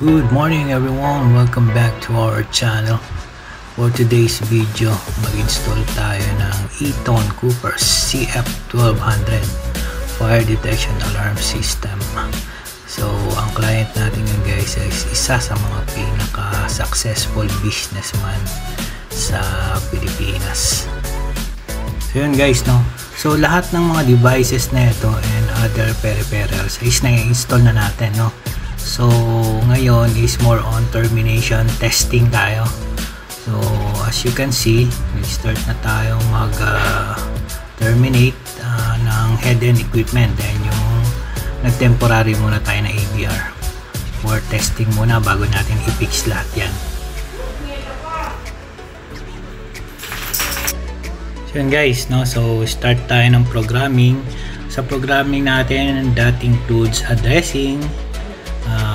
Good morning everyone, welcome back to our channel. For today's video, mag-install tayo ng Eaton Cooper CF1200 Fire Detection Alarm System. So, ang client natin yun guys is isa sa mga pinaka-successful businessman sa Pilipinas. So yun guys, no? So lahat ng mga devices na ito and other peripherals is na-install na natin, no? So ngayon is more on termination testing tayo. So as you can see, start na tayo mag terminate ng head-end equipment. Then yung nag-temporary muna tayo na ABR for testing muna bago natin i-fix lahat yan. So yun guys, no? So start tayo ng programming. Sa programming natin, that includes addressing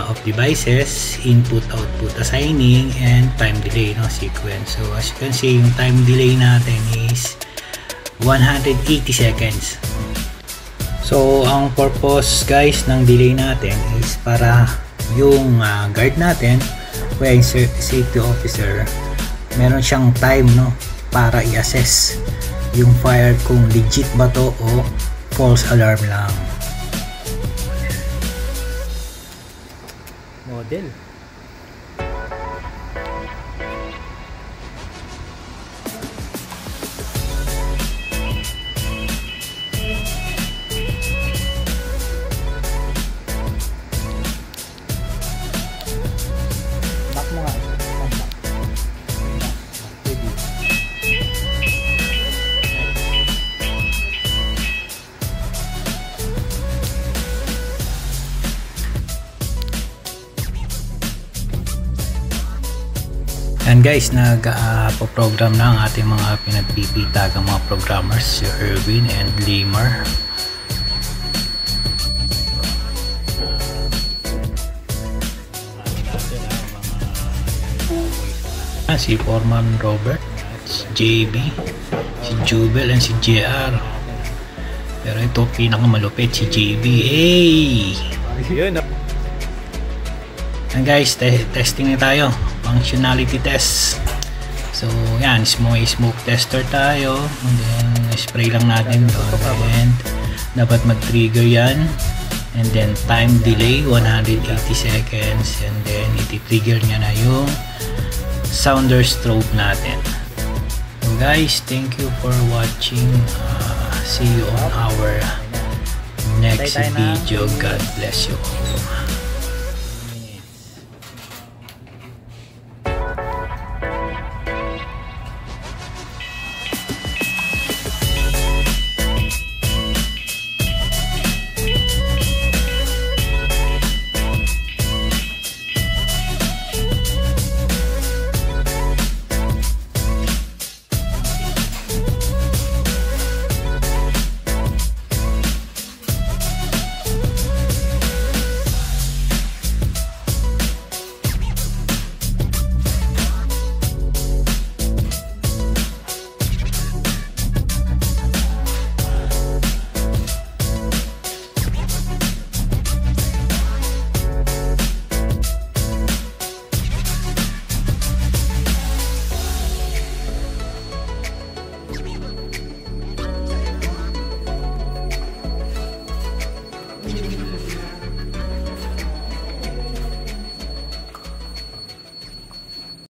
of devices, input output assigning, and time delay, no, sequence. So as you can see, yung time delay natin is 180 seconds. So ang purpose guys ng delay natin is para yung guard natin, yung safety officer, meron siyang time, no, para i-assess yung fire kung legit ba to o false alarm lang. Model. Back mo nga. And guys, nag-program na ang ating mga pinagpipitagang mga programmers, si Erwin and Limar. Si Foreman Robert, si JB, si Jubel, and si JR. Pero ito pinakamalupit, si JB. Hey! And guys, testing na tayo. Functionality test. So yan, smoke tester tayo, and then spray lang natin doon, and dapat mag-trigger yan, and then time delay 180 seconds, and then iti-trigger nya na yung sounder strobe natin. So guys, thank you for watching. See you on our next video. God bless you all.